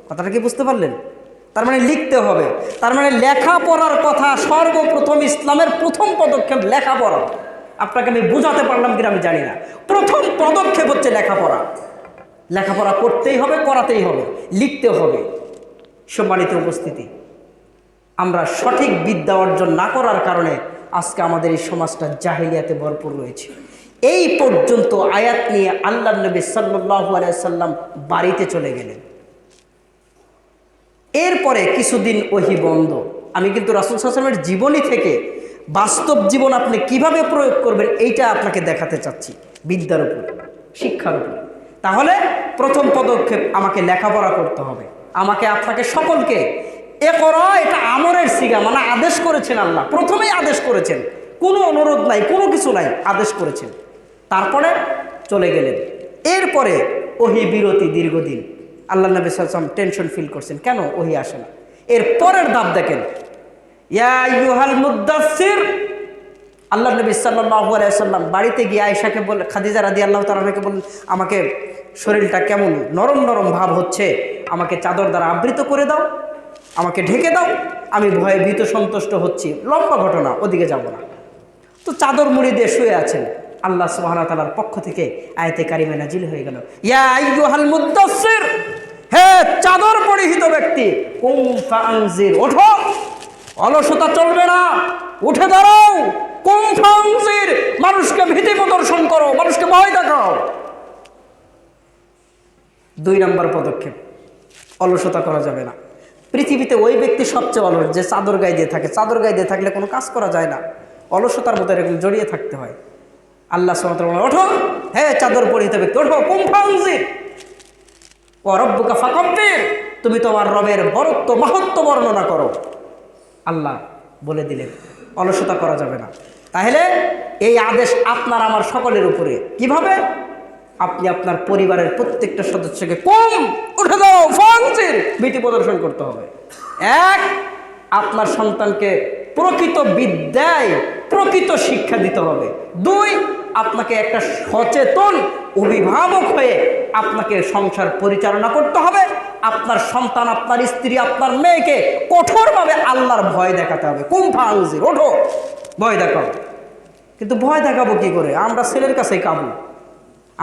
কথাটা কি বুঝতে পারলেন? তার মানে লিখতে হবে। তার মানে লেখাপড়ার কথা সর্বপ্রথম, ইসলামের প্রথম পদক্ষেপ লেখাপড়া। আপনাকে আমি বুঝাতে পারলাম কিনা আমি জানি না। প্রথম পদক্ষেপ হচ্ছে লেখাপড়া। লেখাপড়া করতেই হবে, করাতেই হবে, লিখতে হবে। সম্মানিত উপস্থিতি, আমরা সঠিক বিদ্যা অর্জন না করার কারণে আজকে আমাদের এই সমাজটা জাহিলিয়াতে ভরপুর রয়েছে। এই পর্যন্ত আয়াত নিয়ে আল্লাহ নবী সাল্লাল্লাহু আলাইহি সাল্লাম বাড়িতে চলে গেলেন। এরপরে কিছুদিন ওহী বন্ধ। আমি কিন্তু রাসূল সাল্লাল্লাহু আলাইহি ওয়াসাল্লামের জীবনী থেকে বাস্তব জীবন আপনি কিভাবে প্রয়োগ করবেন এইটা আপনাকে দেখাতে চাচ্ছি, বিদ্যার উপর, শিক্ষার উপর। তাহলে প্রথম পদক্ষেপ আমাকে লেখাপড়া করতে হবে। আমাকে, আপনাকে, সকলকে ইকরা, এটা আমরের সিগা, মানে আদেশ করেছেন আল্লাহ। প্রথমেই আদেশ করেছেন, কোনো অনুরোধ নাই, কোনো কিছু নাই, আদেশ করেছেন। তারপরে চলে গেলেন। এরপরে ওহী বিরতি দীর্ঘদিন। আল্লাহ নবী সাল্লাল্লাহু আলাইহি ওয়াসাল্লাম টেনশন ফিল করছেন, কেন ওহী আসে না। এর পরের ধাপ দেখেন, ইয়া আইয়ুহাল মুদ্দাসসির। আল্লাহ নবী সাল্লাল্লাহু আলাইহি ওয়াসাল্লাম বাড়িতে গিয়ে আয়েশাকে বললেন, খাদিজা রাদিয়াল্লাহু তাআলা আনহাকে বললেন, আমাকে শরীরটা কেমন নরম নরম ভাব হচ্ছে, আমাকে চাদর দ্বারা আবৃত করে দাও, আমাকে ঢেকে দাও, আমি ভয়ে ভীত সন্তুষ্ট হচ্ছি। লম্বা ঘটনা, ওদিকে যাব না। তো চাদর মুড়ি দিয়ে শুয়ে আছেন। আল্লাহ সুবহানাহু ওয়া তাআলার পক্ষ থেকে আয়াতে কারিমা নাজিল হয়ে গেল, ইয়া আইয়ুহাল মুদ্দাসসির, হে চাদর পরিহিত ব্যক্তি, কুম ফাআনজির, ওঠো, অলসতা চলবে না, উঠে দাঁড়াও। কুম ফাআনজির, মানুষকে ভীতি প্রদর্শন করো, মানুষকে ভয় দেখাও। 2 নম্বর পদক্ষেপ, অলসতা করা যাবে না। পৃথিবীতে ওই ব্যক্তি সবচেয়ে অলস যে চাদর গায়ে দিয়ে থাকে। চাদর গায়ে দিয়ে থাকলে কোনো কাজ করা যায় না, অলসতার মতো এরকম জড়িয়ে থাকতে হয়। আল্লাহ সুবহানাহু ওয়া তাআলা, ওঠো হে চাদর পরিহিত ব্যক্তি, ওঠো, কুম ফাআনজির ওয়া রাব্বুকা ফাকাব্বির, তুমি তোমার রবের বরত্ব মাহাত্ম্য বর্ণনা করো। আল্লাহ বলে দিলেন অলসতা করা যাবে না। তাহলে এই আদেশ আপনার আমার সকলের উপরে। কিভাবে? আপনি আপনার পরিবারের প্রত্যেকটা সদস্যকে কুম, উঠে দাও, ফাআনজির, ভীতি প্রদর্শন করতে হবে। 1, আপনার সন্তানকে প্রকৃত বিদ্যায় প্রকৃত শিক্ষা দিতে হবে। 2, আপনাকে একটা সচেতন অভিভাবক হয়ে আপনাকে সংসার পরিচালনা করতে হবে। আপনার সন্তান, আপনার স্ত্রী, আপনার মেয়েকে কঠোরভাবে আল্লাহর ভয় দেখাতে হবে। কুমফা আউজির, ওঠো, ভয় দেখাও। কিন্তু ভয় দেখাবো কি করে? আমরা ছেলের কাছেই কাবু,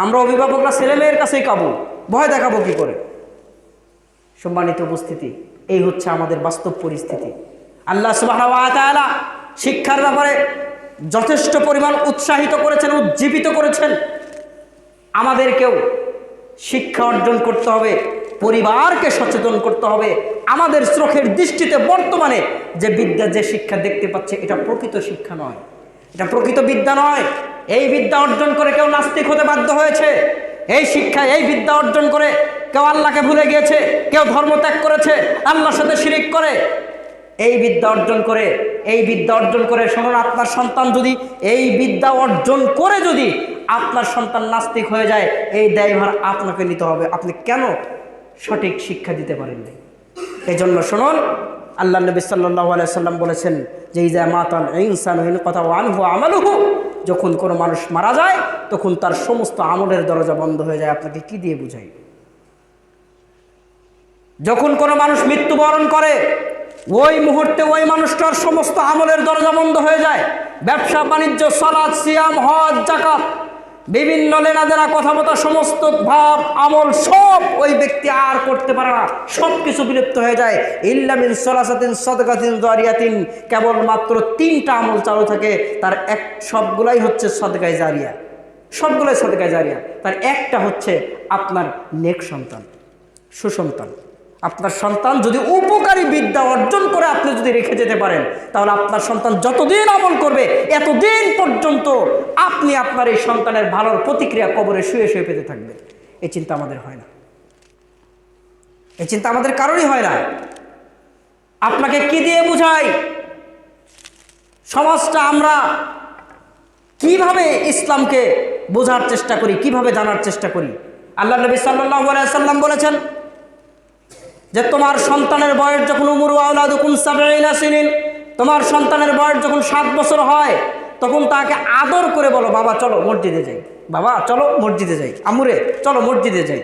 আমরা অভিভাবকরা ছেলে মেয়ের কাছেই কাবু, ভয় দেখাবো কি করে? সম্মানিত উপস্থিতি, এই হচ্ছে আমাদের বাস্তব পরিস্থিতি। আল্লাহ সুবহানাহু ওয়া তাআলা শিক্ষার ব্যাপারে যথেষ্ট পরিমাণ উৎসাহিত করেছেন, উজ্জীবিত করেছেন। আমাদেরকেও শিক্ষা অর্জন করতে হবে, পরিবারকে সচেতন করতে হবে। আমাদের চোখের দৃষ্টিতে বর্তমানে যে বিদ্যা, যে শিক্ষা দেখতে পাচ্ছে, এটা প্রকৃত শিক্ষা নয়, এটা প্রকৃত বিদ্যা নয়। এই বিদ্যা অর্জন করে কেউ নাস্তিক হতে বাধ্য হয়েছে। এই শিক্ষা, এই বিদ্যা অর্জন করে কেউ আল্লাহকে ভুলে গিয়েছে, কেউ ধর্ম ত্যাগ করেছে, আল্লাহর সাথে শিরিক করে। এই বিদ্যা অর্জন করে শুনুন, আপনার সন্তান যদি এই বিদ্যা অর্জন করে যদি আপনার সন্তান নাস্তিক হয়ে যায়, এই দায়ভার আপনাকে নিতে হবে। আপনি কেন সঠিক শিক্ষা দিতে পারেননি? এই জন্য শুনুন, আল্লাহ নবী সাল্লাল্লাহু আলাইহি সাল্লাম বলেছেন যে ইযা মাতাল ইনসানু ইনকাতা আনহু আমালুহু, যখন কোনো মানুষ মারা যায় তখন তার সমস্ত আমলের দরজা বন্ধ হয়ে যায়। আপনাকে কি দিয়ে বুঝাই? যখন কোনো মানুষ মৃত্যুবরণ করে ওই মুহূর্তে ওই মানুষটার সমস্ত আমলের দরজা বন্ধ হয়ে যায়। ব্যবসা বাণিজ্য, সালাত, সিয়াম, হজ, যাকাত, বিভিন্ন লেনাদেনা, কথাবার্তা, সমস্ত ভাব আমল সব ওই ব্যক্তি আর করতে পারে না, সব কিছু বিলুপ্ত হয়ে যায়। ইল্লা মিন সালাসাতিন সাদকাতিন জারিয়াতিন, কেবলমাত্র 3টা আমল চালু থাকে, তার সবগুলাই হচ্ছে সাদকায়ে জারিয়া, সবগুলাই সাদকায়ে জারিয়া। তার একটা হচ্ছে আপনার নেক সন্তান, সুসন্তান। আপনার সন্তান যদি উপকারী বিদ্যা অর্জন করে আপনি যদি রেখে যেতে পারেন, তাহলে আপনার সন্তান যতদিন আমল করবে এতদিন পর্যন্ত আপনি আপনার এই সন্তানের ভালোর প্রতিক্রিয়া কবরে শুয়ে শুয়ে পেতে থাকবেন। এই চিন্তা আমাদের হয় না, এই চিন্তা আমাদের কারোরই হয় না। আপনাকে কি দিয়ে বুঝাই? সমাজটা আমরা কিভাবে ইসলামকে বোঝার চেষ্টা করি, কিভাবে জানার চেষ্টা করি? আল্লাহ নবী সাল্লাল্লাহু আলাইহি সাল্লাম বলেছেন যে তোমার সন্তানের বয়স যখন উমরু আওলাদুকুম 70 সিনিন, তোমার সন্তানের বয়স যখন 7 বছর হয় তখন তাকে আদর করে বলো, বাবা চলো মসজিদে যাই, বাবা চলো মসজিদে যাই, আমুরে চলো মসজিদে যাই,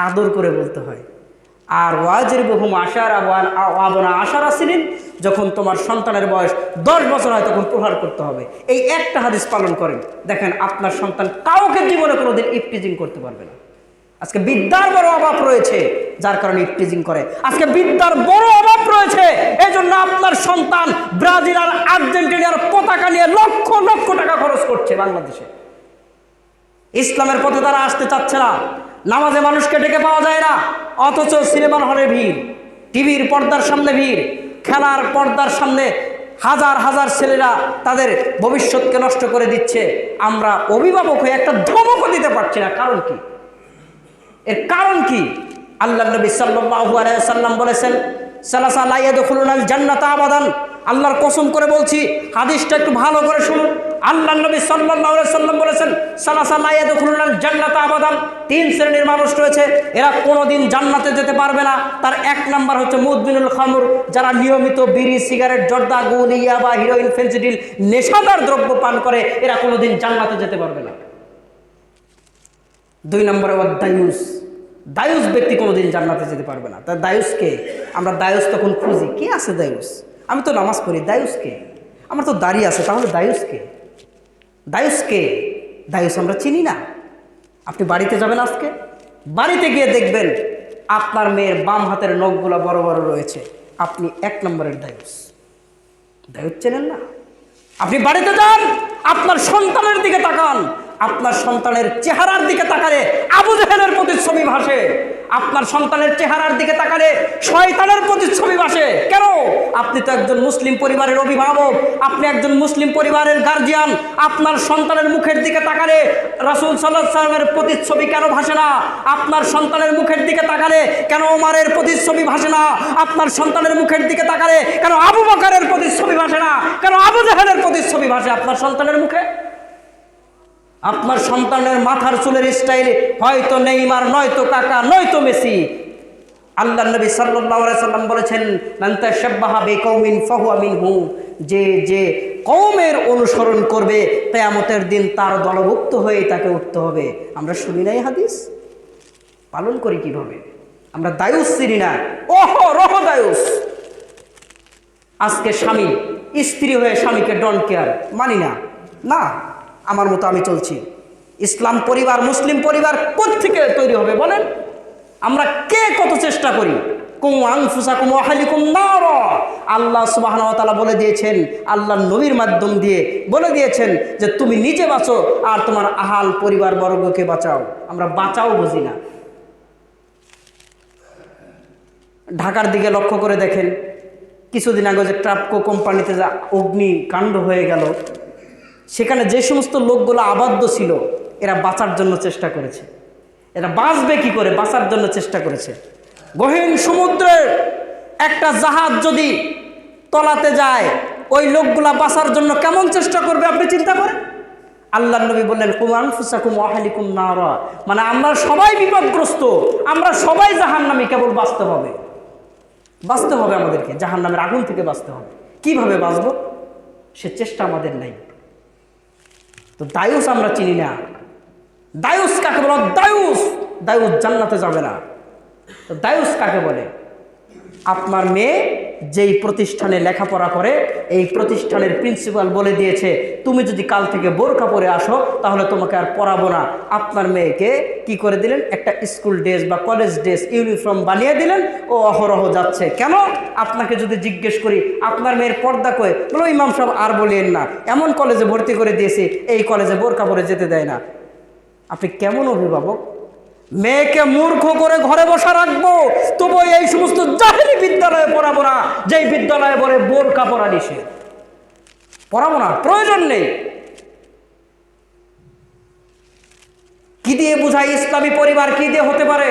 আদর করে বলতে হয়। আর ওয়াজিরবুহুম আশারা ওয়াবনা আশারা সিনিন, যখন তোমার সন্তানের বয়স 10 বছর হয় তখন প্রহার করতে হবে। এই একটা হাদিস পালন করেন, দেখেন আপনার সন্তান কাউকে জীবনে কোনোদিন ইফটিজিং করতে পারবে না। আজকে বিদ্যার বড় অভাব রয়েছে, যার কারণে ইফটিজিং করে। আজকে বিদ্যার বড় অভাব রয়েছে, এই জন্য আপনার সন্তান ব্রাজিল আর আর্জেন্টিনার পতাকা নিয়ে লক্ষ লক্ষ টাকা খরচ করছে বাংলাদেশে। ইসলামের পথে তারা আসতে চাচ্ছে না। নামাজে মানুষকে ডেকে পাওয়া যায় না, অথচ সিনেমার হলে ভিড়, টিভির পর্দার সামনে ভিড়, খেলার পর্দার সামনে হাজার হাজার ছেলেরা তাদের ভবিষ্যৎকে নষ্ট করে দিচ্ছে। আমরা অভিভাবক হয়ে একটা ধমকও দিতে পারছি না। কারণ কি? এর কারণ কি? আল্লাহ নবী সাল্লাল্লাহু আলাইহি সাল্লাম বলেছেন সালাসা লা ইয়াদখুলুনাল জান্নাতা আবাদান। আল্লাহর কসম করে বলছি, হাদিসটা একটু ভালো করে শুনুন। আল্লাহ নবী সাল্লাল্লাহু আলাইহি সাল্লাম বলেছেন সালাসা লা ইয়াদখুলুনাল জান্নাতা আবাদান, 3 শ্রেণীর মানুষ রয়েছে, এরা কোনোদিন জান্নাতে যেতে পারবে না। তার 1 নাম্বার হচ্ছে মুদমিনুল খামর, যারা নিয়মিত বিড়ি, সিগারেট, জর্দা, গুলি, ইয়াবা, হিরোইন, ফেন্সিডিল নেশাদার দ্রব্য পান করে, এরা কোনোদিন জান্নাতে যেতে পারবে না। 2 নম্বরে দায়ুস, দায়ুস ব্যক্তি কোনোদিন জান্নাতে যেতে পারবে না। তার দায়ুসকে আমরা দায়ুস তখন খুঁজি, কে আছে দায়ুস? আমি তো নামাজ পড়ি, দায়ুসকে? আমার তো দাঁড়িয়ে আছে, তাহলে দায়ুসকে? দায়ুসকে? দায়ুস আমরা চিনি না। আপনি বাড়িতে যাবেন, আজকে বাড়িতে গিয়ে দেখবেন আপনার মেয়ের বাম হাতের নখগুলো বড় বড় রয়েছে, আপনি 1 নম্বরের দায়ুস। দায়ুস চেনেন না? আপনি বাড়িতে যান, আপনার সন্তানের দিকে তাকান, আপনার সন্তানের চেহারার দিকে তাকালে আবু জেহেলের প্রতিচ্ছবি ভাসে, আপনার সন্তানের চেহারার দিকে তাকালে শয়তানের প্রতিচ্ছবি ভাসে। কেন? আপনি তো একজন মুসলিম পরিবারের অভিভাবক, আপনি একজন মুসলিম পরিবারের গার্জিয়ান। আপনার সন্তানের মুখের দিকে তাকালে রাসূল সাল্লাল্লাহু আলাইহি ওয়াসাল্লামের প্রতিচ্ছবি কেন ভাসে না? আপনার সন্তানের মুখের দিকে তাকালে কেন ওমরের প্রতিচ্ছবি ভাসে না? আপনার সন্তানের মুখের দিকে তাকালে কেন আবু বকরের প্রতিচ্ছবি ভাসে না? কেন আবু জেহেলের প্রতিচ্ছবি ভাসে আপনার সন্তানের মুখে? আপনার সন্তানের মাথার চুলের স্টাইলে হয়তো নেইমার, নয়তো কাকা, নয়তো মেসি। আল্লাহ নবী সাল্লাল্লাহু আলাইহি সাল্লাম বলেছেন মান তাশাব্বাহা বিকাউমিন ফাহুয়া মিনহু, যে কওমের অনুসরণ করবে, কিয়ামতের দিন তার দলভুক্ত হয়ে তাকে উঠতে হবে। আমরা শুনি নাই হাদিস? পালন করি কিভাবে? আমরা দায়ুস চিনি না, রহ দায়ুস। আজকে স্বামী স্ত্রী হয়ে স্বামীকে ডন্ট কেয়ার, মানি না, না আমার মতো আমি চলছি। ইসলাম পরিবার, মুসলিম পরিবার কোত্থেকে তৈরি হবে বলেন? আমরা কে কত চেষ্টা করি। আল্লাহ সুবহানাহু ওয়া তাআলা বলে দিয়েছেন, আল্লাহর নবীর মাধ্যম দিয়ে বলে দিয়েছেন যে তুমি নিজে বাঁচো আর তোমার আহাল পরিবার বর্গকে বাঁচাও। আমরা বাঁচাও বুঝি না। ঢাকার দিকে লক্ষ্য করে দেখেন, কিছুদিন আগে যে ট্রাপকো কোম্পানিতে যা অগ্নিকাণ্ড হয়ে গেল, সেখানে যে সমস্ত লোকগুলো আবদ্ধ ছিল এরা বাঁচার জন্য চেষ্টা করেছে। এরা বাঁচবে কি করে, বাঁচার জন্য চেষ্টা করেছে। গহীন সমুদ্রের একটা জাহাজ যদি তলাতে যায়, ওই লোকগুলা বাঁচার জন্য কেমন চেষ্টা করবে আপনি চিন্তা করেন। আল্লাহর নবী বললেন কু আনফুসাকুম ওয়া আহলিকুম নারা, মানে আমরা সবাই বিপদগ্রস্ত, আমরা সবাই জাহান্নামী, কেবল বাঁচতে হবে আমাদেরকে, জাহান্নামের আগুন থেকে বাঁচতে হবে। কিভাবে বাঁচবো সে চেষ্টা আমাদের নাই। তো দায়ুস আমরা চিনি না। দায়ুস কাকে বলে? দায়ুস জান্নাতে যাবে না। তো দায়ুস কাকে বলে? আপনার মেয়ে যেই প্রতিষ্ঠানে লেখাপড়া করে, এই প্রতিষ্ঠানের প্রিন্সিপাল বলে দিয়েছে তুমি যদি কাল থেকে বোরকা পরে আসো তাহলে তোমাকে আর পড়াবো না। আপনার মেয়েকে কি করে দিলেন? একটা স্কুল ড্রেস বা কলেজ ড্রেস ইউনিফর্ম বানিয়ে দিলেন, ও অহরহ যাচ্ছে। কেন? আপনাকে যদি জিজ্ঞেস করি আপনার মেয়ের পর্দা কই, বলো ইমাম সাহেব আর বলিয়েন না, এমন কলেজে ভর্তি করে দিয়েছি এই কলেজে বোরকা পরে যেতে দেয় না। আপনি কেমন অভিভাবক? মেয়েকে মূর্খ করে ঘরে বসা রাখবো, তবু এই সমস্ত জাহেলি বিদ্যালয়ে পড়াবো না, যেই বিদ্যালয়ে বলে বোরকা পরা নিষেধ, পড়াবো না, প্রয়োজন নেই। কি দিয়ে বুঝাই ইসলামী পরিবার কি দিয়ে হতে পারে?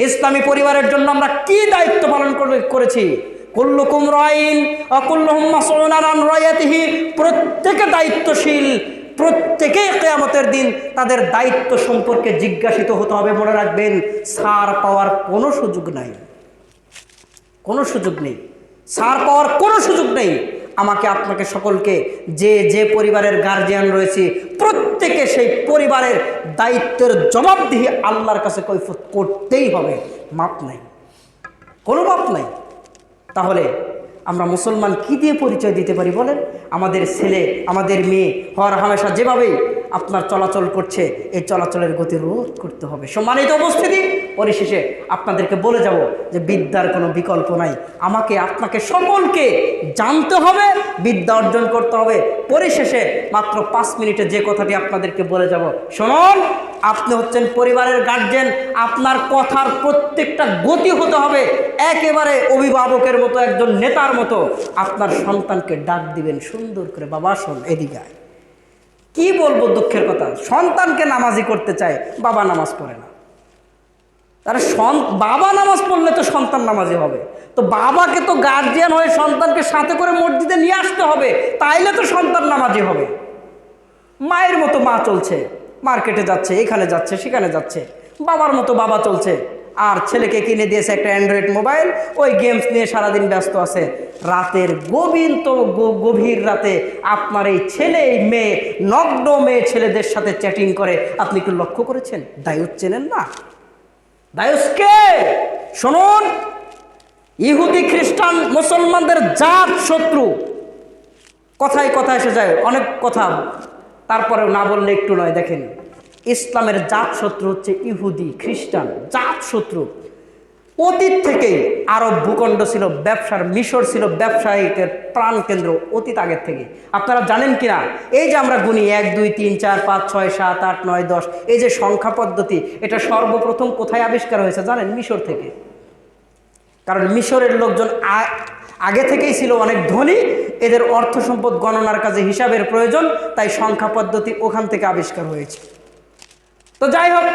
ইসলামী পরিবারের জন্য আমরা কি দায়িত্ব পালন করেছি? কুল্লুকুম রাইন ওয়া কুল্লুহুম মাসউলুন আন রাইয়াতিহি, প্রত্যেকে দায়িত্বশীল, প্রত্যেকেই কিয়ামতের দিন তাদের দায়িত্ব সম্পর্কে জিজ্ঞাসিত হতে হবে। মনে রাখবেন, ছাড় পাওয়ার কোনো সুযোগ নাই, ছাড় পাওয়ার কোনো সুযোগ নেই। আমাকে আপনাকে সকলকে যে পরিবারের গার্জিয়ান রয়েছে প্রত্যেকে সেই পরিবারের দায়িত্বের জবাবদিহি আল্লাহর কাছে কৈফিয়ত করতেই হবে। মাপ নাই, কোনো মাপ নাই। তাহলে আমরা মুসলমান কি দিয়ে পরিচয় দিতে পারি বলেন? আমাদের ছেলে আমাদের মেয়ে হর হামেশা যেভাবেই আপনার চলাচল করছে এই চলাচলের গতি রোধ করতে হবে। সম্মানিত উপস্থিতি, পরিশেষে আপনাদেরকে বলে যাব যে বিদ্যার কোনো বিকল্প নাই। আমাকে আপনাকে সকলকে জানতে হবে, বিদ্যা অর্জন করতে হবে। পরিশেষে মাত্র 5 মিনিটে যে কথাটি আপনাদেরকে বলে যাব, শুনুন। আপনি হচ্ছেন পরিবারের গার্জিয়ান, আপনার কথার প্রত্যেকটা গতি হতে হবে একেবারে অভিভাবকের মতো, একজন নেতার মতো। আপনার সন্তানকে ডাক দিবেন সুন্দর করে, বাবা শোন এদিকে আয়। কি বলবো দুঃখের কথা, সন্তানকে নামাজি করতে চায়, বাবা নামাজ পড়ে না। তাহলে বাবা নামাজ পড়লে তো সন্তান নামাজি হবে, তো বাবাকে তো গার্জিয়ান হয়ে সন্তানকে সাথে করে মসজিদে নিয়ে আসতে হবে, তাইলে তো সন্তান নামাজি হবে। মায়ের মতো মা চলছে, মার্কেটে যাচ্ছে, এখানে যাচ্ছে সেখানে যাচ্ছে, বাবার মতো বাবা চলছে। আর ছেলেকে কিনে দিয়েছে একটা অ্যান্ড্রয়েড মোবাইল, ওই গেমস নিয়ে সারাদিন ব্যস্ত আছে। রাতের গভীর রাতে আপনার এই ছেলে এই মেয়ে, নগ্ন মেয়ে ছেলেদের সাথে চ্যাটিং করে। আপনি কি লক্ষ্য করেছেন? দায়ুস চেনেন না? দায়ুস কে? শুনুন, ইহুদি খ্রিস্টান মুসলমানদের জাত শত্রু। কথায় কথায় এসে যায় অনেক কথা, তারপরেও না বললে একটু নয়। দেখেন, ইসলামের জাত শত্রু হচ্ছে ইহুদি খ্রিস্টান, জাত শত্রু। অতীত থেকেই আরব ভূখণ্ড ছিল ব্যবসার, মিশর ছিল ব্যবসায়িকের প্রাণ কেন্দ্র অতীত আগের থেকে। আপনারা জানেন কিনা, এই যে আমরা গুনি 1 2 3 4 5 6 7 8 9 10, এই যে সংখ্যা পদ্ধতি, এটা সর্বপ্রথম কোথায় আবিষ্কার হয়েছে জানেন? মিশর থেকে। কারণ মিশরের লোকজন আগে থেকেই ছিল অনেক ধনী, এদের অর্থ সম্পদ গণনার কাজে হিসাবের প্রয়োজন, তাই সংখ্যা পদ্ধতি ওখান থেকে আবিষ্কার হয়েছে। তো যাই হোক,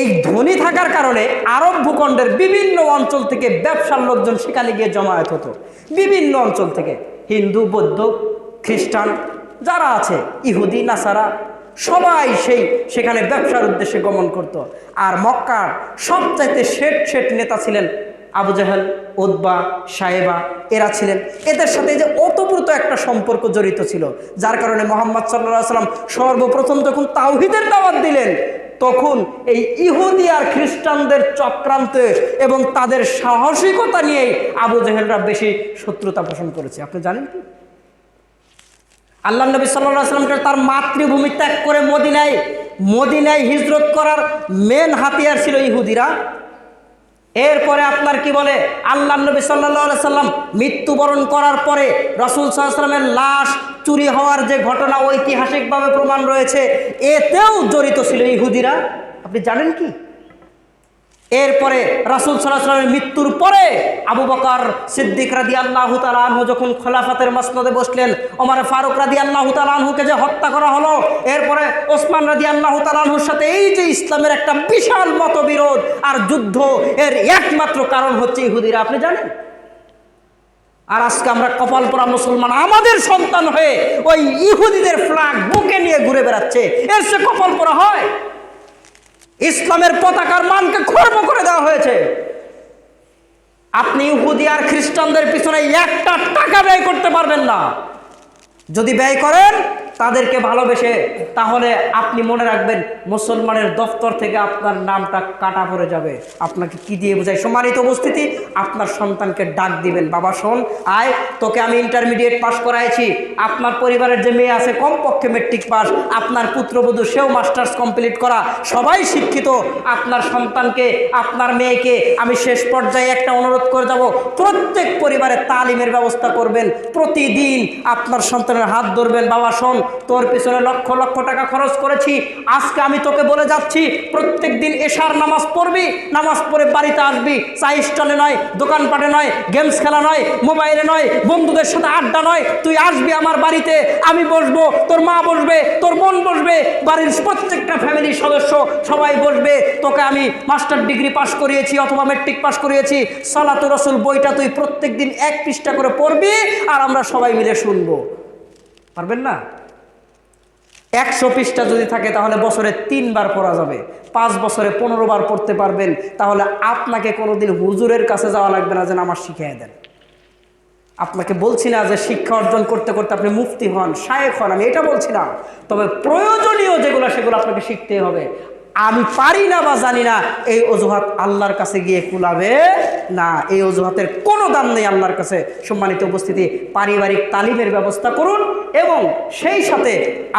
এই ধনী থাকার কারণে আরব ভূখণ্ডের বিভিন্ন অঞ্চল থেকে ব্যবসার লোকজন সেখানে গিয়ে জমায়েত হতো। বিভিন্ন অঞ্চল থেকে হিন্দু, বৌদ্ধ, খ্রিস্টান যারা আছে, ইহুদি, নাসারা, সবাই সেখানে ব্যবসার উদ্দেশ্যে গমন করত। আর মক্কার সবচাইতে শেঠ নেতা ছিলেন আবু জাহেল, উতবা, সায়েবা এরা ছিলেন। এদের সাথে যে ওতপ্রোত একটা সম্পর্ক জড়িত ছিল, যার কারণে মুহাম্মদ সাল্লাল্লাহু আলাইহি সাল্লাম সর্বপ্রথম যখন তাওহীদের দাওয়াত দিলেন, তখন এই ইহুদি আর খ্রিস্টানদের চক্রান্তে এবং তাদের সাহসিকতা নিয়েই আবু জেহেলরা বেশি শত্রুতা পোষণ করেছে। আপনি জানেন কি? আল্লাহ নবী সাল্লাল্লাহু আলাইহি সাল্লামকে তার মাতৃভূমি ত্যাগ করে মদিনায় হিজরত করার মেন হাতিয়ার ছিল ইহুদিরা। এরপরে আপনার কি বলে, আল্লাহ নবী সাল্লাল্লাহু আলাইহি সাল্লাম মৃত্যুবরণ করার পরে রাসূল সাল্লাল্লাহু আলাইহি সাল্লামের লাশ চুরি হওয়ার যে ঘটনা ঐতিহাসিকভাবে প্রমাণ রয়েছে, এতেও জড়িত ছিল ইহুদিরা। আপনি জানেন কি? এরপরে রাসূল সাল্লাল্লাহু আলাইহি সাল্লামের মৃত্যুর পরে আবু বকর সিদ্দিক রাদিয়াল্লাহু তাআলা আনহু যখন খলিফাতের মসনদে বসলেন, ওমর ফারুক রাদিয়াল্লাহু তাআলা আনহুকে যে হত্যা করা হলো, এরপরে ওসমান রাদিয়াল্লাহু তাআলা আনহুর সাথে এই যে ইসলামের একটা বিশাল মতবিরোধ আর যুদ্ধ, এর একমাত্র কারণ হচ্ছে ইহুদিরা। আপনি জানেন? আর আজকে আমরা কপাল পোড়া মুসলমান, আমাদের সন্তান হয়ে ওই ইহুদিদের ফ্ল্যাগ বুকে নিয়ে ঘুরে বেড়াচ্ছে। এর সে কপাল পোড়া হয়? ইসলামের পতাকার মানকে খর্ব করে দেওয়া হয়েছে। আপনি ইহুদি আর খ্রিস্টানদের পিছনে একটা টাকা ব্যয় করতে পারবেন না। যদি ব্যয় করেন তাদেরকে ভালোবেসে, তাহলে আপনি মনে রাখবেন মুসলমানের দফতর থেকে আপনার নামটা কাটা পড়ে যাবে। আপনাকে কি দিয়ে বোঝায়? সম্মানিত উপস্থিতি, আপনার সন্তানকে ডাক দিবেন, বাবা শোন, আয়, তোকে আমি ইন্টারমিডিয়েট পাস করাইছি, আপনার পরিবারের যে মেয়ে আছে কমপক্ষে মেট্রিক পাস, আপনার পুত্রবধূ সেও মাস্টার্স কমপ্লিট করা, সবাই শিক্ষিত। আপনার সন্তানকে, আপনার মেয়েকে আমি শেষ পর্যায়ে একটা অনুরোধ করে যাব, প্রত্যেক পরিবারে তালিমের ব্যবস্থা করবেন। প্রতিদিন আপনার সন্তানের হাত ধরবেন, বাবা শোন, তোর পিছনে লক্ষ লক্ষ টাকা খরচ করেছি, আজকে আমি তোকে বলে যাচ্ছি প্রত্যেক দিন এশার নামাজ পড়বি, নামাজ পড়ে বাড়িতে আসবি, চা স্টলে নয়, দোকানপাটে নয়, গেমস খেলা নয়, মোবাইলে নয়, বন্ধুদের সাথে আড্ডা নয়, তুই আসবি আমার বাড়িতে, আমি বসবো, তোর মা বসবে, তোর বোন বসবে, বাড়ির প্রত্যেকটা ফ্যামিলির সদস্য সবাই বসবে, তোকে আমি মাস্টার ডিগ্রি পাস করিয়েছি অথবা মেট্রিক পাস করিয়েছি, সালাতুর রাসূল বইটা তুই প্রত্যেক দিন 1 পৃষ্ঠা করে পড়বি আর আমরা সবাই মিলে শুনবো। পারবেন না? 100 পৃষ্ঠা যদি থাকে তাহলে বছরে 3 বার পড়া যাবে, 5 বছরে 15 বার পড়তে পারবেন। তাহলে আপনাকে কোনোদিন হুজুরের কাছে যাওয়া লাগবে না যে নামাজ শিখিয়ে দেন। আপনাকে বলছি না যে শিক্ষা অর্জন করতে করতে আপনি মুফতি হন, শায়েখ হন, আমি এটা বলছি না। তবে প্রয়োজনীয় যেগুলো সেগুলো আপনাকে শিখতে হবে। আমি পারি না বা জানি না, এই অজুহাত আল্লাহর কাছে গিয়ে কুলাবে না। এই অজুহাতের কোনো দাম নেই আল্লাহর কাছে। সম্মানিত উপস্থিতি, পারিবারিক তালিমের ব্যবস্থা করুন এবং সেই সাথে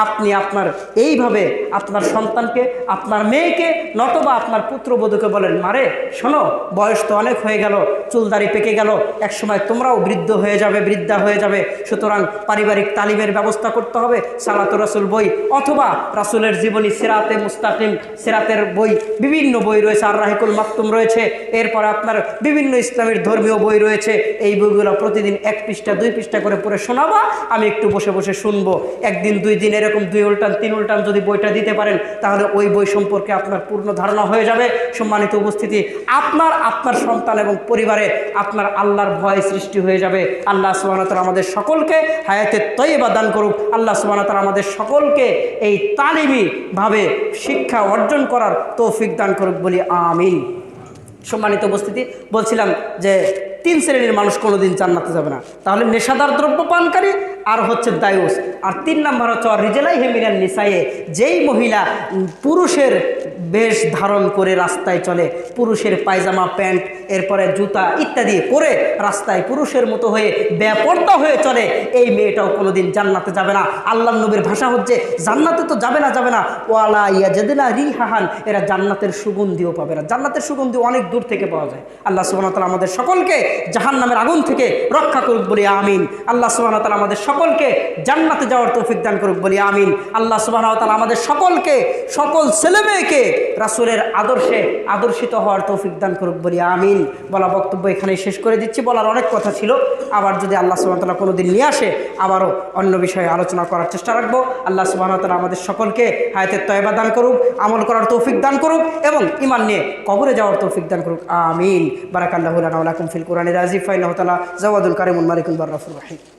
আপনি আপনার এইভাবে আপনার সন্তানকে, আপনার মেয়েকে, নতবা আপনার পুত্রবধূকে বলেন, মারে শোনো, বয়স তো অনেক হয়ে গেল, চুলদাড়ি পেকে গেল, একসময় তোমরাও বৃদ্ধ হয়ে যাবে, বৃদ্ধা হয়ে যাবে, সুতরাং পারিবারিক তালিমের ব্যবস্থা করতে হবে। সালাতুর রাসূল বই অথবা রাসূলের জীবনী, সিরাতে মুস্তাকিম, সিরাতের বই, বিভিন্ন বই রয়েছে, আর রাহিকুল মাকতুম রয়েছে, এরপর আপনার বিভিন্ন ইসলামের ধর্মীয় বই রয়েছে। এই বইগুলো প্রতিদিন 1 পৃষ্ঠা 2 পৃষ্ঠা করে পড়ে শোনাবা, আমি একটু বসে বসে শুনবো। 1 দিন 2 দিন এরকম 2 উল্টান 3 উল্টান যদি বইটা দিতে পারেন, তাহলে ওই বই সম্পর্কে আপনার পূর্ণ ধারণা হয়ে যাবে। সম্মানিত উপস্থিতি, আপনার সন্তান এবং পরিবারে আপনার আল্লাহর ভয় সৃষ্টি হয়ে যাবে। আল্লাহ সুবহানাহু ওয়া তাআলা আমাদের সকলকে হায়াতে তয়্যিবা দান করুক। আল্লাহ সুবহানাহু ওয়া তাআলা আমাদের সকলকে এই তালিমি ভাবে শিক্ষা অর্জন করার তৌফিক দান করুক বলি আমিন। সম্মানিত উপস্থিতি, বলছিলাম যে 3 শ্রেণীর মানুষ কোনোদিন জান্নাতে যাবে না। তাহলে নেশাদার দ্রব্য পানকারী, আর হচ্ছে দায়ুস, আর 3 নাম্বার হচ্ছে রিজালাই হেমিনান নিসায়ে, যেই মহিলা পুরুষের বেশ ধারণ করে রাস্তায় চলে, পুরুষের পায়জামা, প্যান্ট, এরপরে জুতা ইত্যাদি পরে রাস্তায় পুরুষের মতো হয়ে বেপরদা হয়ে চলে, এই মেয়েটাও কোনোদিন জান্নাতে যাবে না। আল্লাহর নবীর ভাষা হচ্ছে, জান্নাতে তো যাবে না ওয়ালা ইয়াজিদনা রিহাহান, এরা জান্নাতের সুগন্ধিও পাবে না। জান্নাতের সুগন্ধি অনেক দূর থেকে পাওয়া যায়। আল্লাহ সুবহানাহু ওয়া তাআলা আমাদের সকলকে জাহান্নামের আগুন থেকে রক্ষা করুক বলি আমিন। আল্লাহ সুবহানাহু ওয়া তাআলা আমাদের সকলকে জান্নাতে যাওয়ার তৌফিক দান করুক বলি আমিন। আল্লাহ সুবহানাহু ওয়া তাআলা আমাদের সকলকে, সকল ছেলেমেয়েকে রাসূলের আদর্শে আদর্শিত হওয়ার তৌফিক দান করুক বলি আমিন। বলা বক্তব্য এখানেই শেষ করে দিচ্ছি। বলার অনেক কথা ছিল, আবার যদি আল্লাহ সুবহানাহু ওয়া তাআলা কোনোদিন নিয়ে আসে, আবারও অন্য বিষয়ে আলোচনা করার চেষ্টা রাখবো। আল্লাহ সুবহানাহু ওয়া তাআলা আমাদের সকলকে হায়াতের তয়বা দান করুক, আমল করার তৌফিক দান করুক এবং ঈমান নিয়ে কবরে যাওয়ার তৌফিক দান করুক আমিন। বারাকাল্লাহু লানা ওয়া লাকুম ফিল কুরআনিল আযীম, ফা ইন্নাহু তাআলা জাওয়াদুল কারীমুল মালিকুল বাররাফুর রহিম।